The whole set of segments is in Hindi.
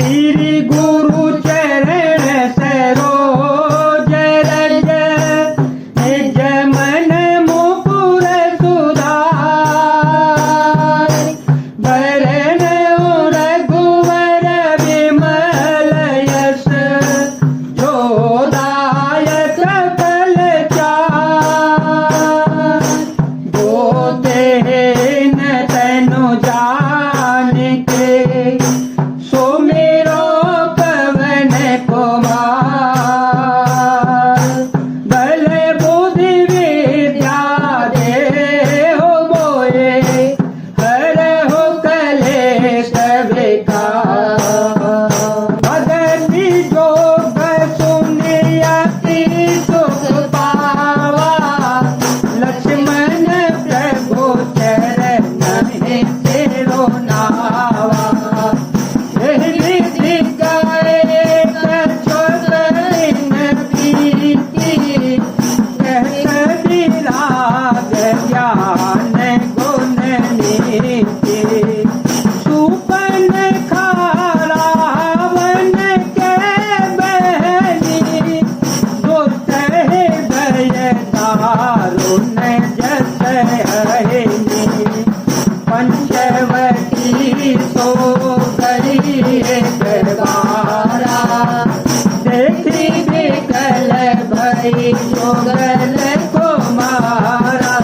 श्री गुरु चरण सरोज रज निज मन मुकुर सुधार वरण रघुवर विमल यश जोदायक फल चार गोतेन तनु जान के सुमिरो पवन कुमार बल बुद्धि विद्या देहु मोए हरहु कलेश विकार भगति जोग सुनियति सुख पावा लक्ष्मण प्रभु चरण सिरो नावा हृदय गाए कछुत दिन प्रीति कहत विराग ज्ञान गुण नीति सुपन रावण के बहनी दुष्ट हृदय दारुण जस हरिणी पंचवटी सो गरी एक बारा देखी विकल भई जोगल को मारा।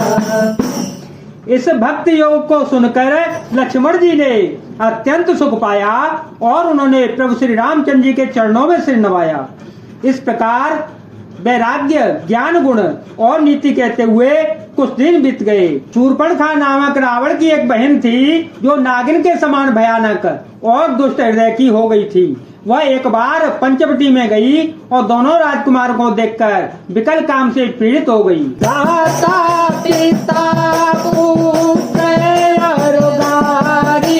इस भक्ति योग को सुनकर लक्ष्मण जी ने अत्यंत सुख पाया और उन्होंने प्रभु श्री रामचंद्र जी के चरणों में सिर नवाया। इस प्रकार वैराग्य ज्ञान गुण और नीति कहते हुए कुछ दिन बीत गए। शूर्पणखा नामक रावण की एक बहन थी जो नागिन के समान भयानक और दुष्ट हृदय की हो गई थी। वह एक बार पंचवटी में गई और दोनों राजकुमार को देखकर विकल काम से पीड़ित हो गई। दाता पिता पुत्र और गारी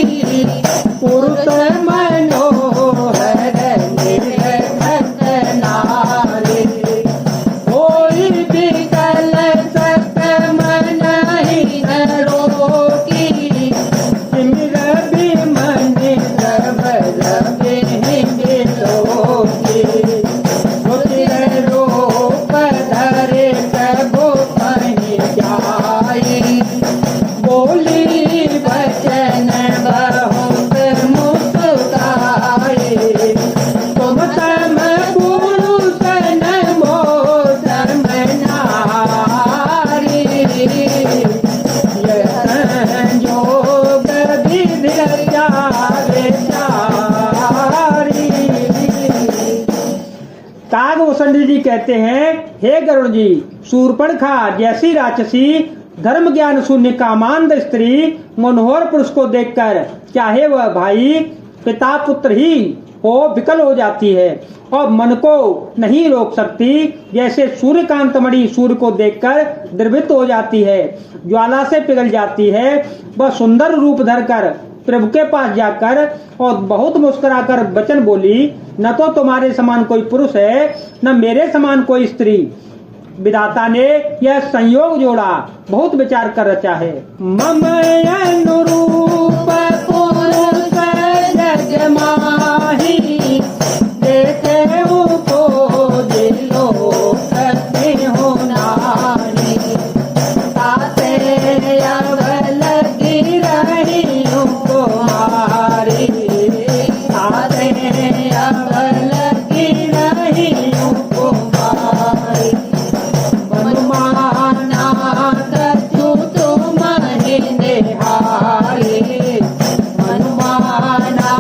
पुरुष मनोहर निर्भत नारी कोई विकल सत मन ही रोकी सिमर बिमन रव रवि रूप धरे प्रभु कहीं जाई बोली वचन बहुत मुस्काई तुम तम पुरुष नमो धर्म नारी संयोग विधि कागभूषण जी कहते हैं, हे गरुड़ जी, शूर्पणखा जैसी राक्षसी धर्म ज्ञान शून्य कामांध स्त्री मनोहर पुरुष को देखकर चाहे वह भाई पिता पुत्र ही हो विकल हो जाती है और मन को नहीं रोक सकती। जैसे सूर्यकांत मणि सूर्य को देखकर द्रवित हो जाती है, ज्वाला से पिघल जाती है। वह सुंदर रूप धरकर प्रभु के पास जाकर और बहुत मुस्कुराकर वचन बोली, न तो तुम्हारे समान कोई पुरुष है न मेरे समान कोई स्त्री। विधाता ने यह संयोग जोड़ा बहुत विचार कर रचा है। मम अनुरूप पुरुष जग माही देखे को दिलो करते हो नारी ताते अवल की रही कुमारी ताते अवल की रही कुमारी मनुमाना कछु तुम्हारे निहारे मनुमाना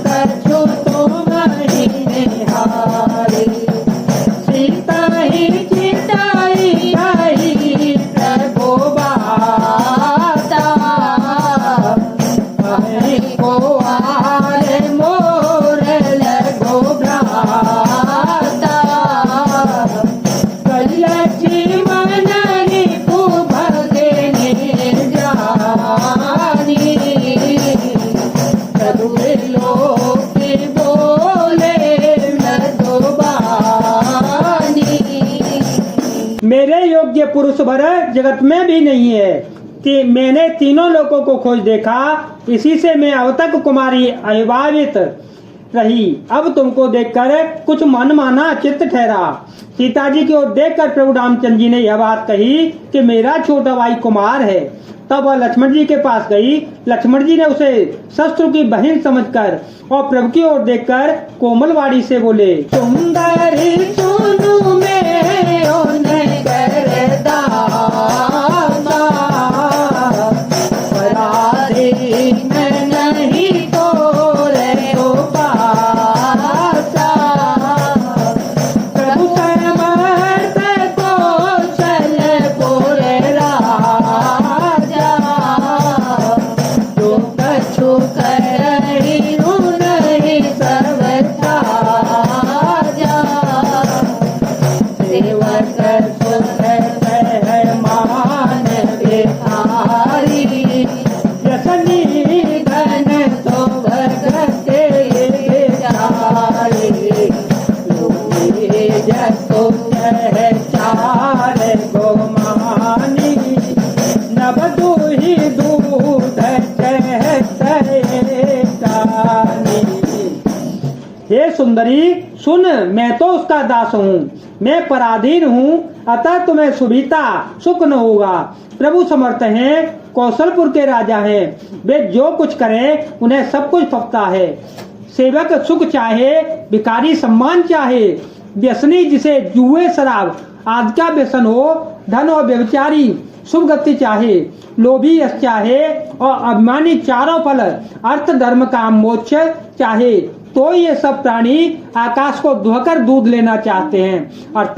कछु तुम्हारे निहारे सीता ही चिताई आई प्रभु बाता को आरे मोर लगो भ्राता कलची मननी तू भगने जानी प्रभु लोक बोले न दो बानी। मेरे योग्य पुरुष भर जगत में भी नहीं है कि मैंने तीनों लोगों को खोज देखा, इसी से मैं अब तक कुमारी अविवाहित रही। अब तुमको देखकर कुछ मनमाना चित्त ठहरा। सीता जी की ओर देखकर प्रभु रामचंद्र जी ने यह बात कही कि मेरा छोटा भाई कुमार है। तब वह लक्ष्मण जी के पास गई। लक्ष्मण जी ने उसे शत्रु की बहन समझकर और प्रभु की ओर देखकर कोमल वाणी से बोले, सुंदरी सुनु में उन्हें करदा पराधीन नहीं तोरे उपासा। प्रभु समर्थ कौशलपुर राजा जो कछु करही नहीं सब ताजा। सेवक सुख मान बिहारी जसनी धन तो भगते जारी। जसो चार गोमानी नभ दूही दूध चहतानी। हे सुंदरी सुन, मैं तो उसका दास हूँ, मैं पराधीन हूँ, अतः तुम्हें सुविधा सुख न होगा। प्रभु समर्थ हैं, कौशलपुर के राजा हैं, वे जो कुछ करें उन्हें सब कुछ फपता है। सेवक सुख चाहे, भिखारी सम्मान चाहे, व्यसनी जिसे जुए शराब आदि का व्यसन हो, धन और व्यभिचारी शुभ गति चाहे, लोभी यश चाहे और अभिमानी चारों फल अर्थ धर्म काम मोक्ष चाहे, तो ये सब प्राणी आकाश को दुहकर दूध लेना चाहते हैं। और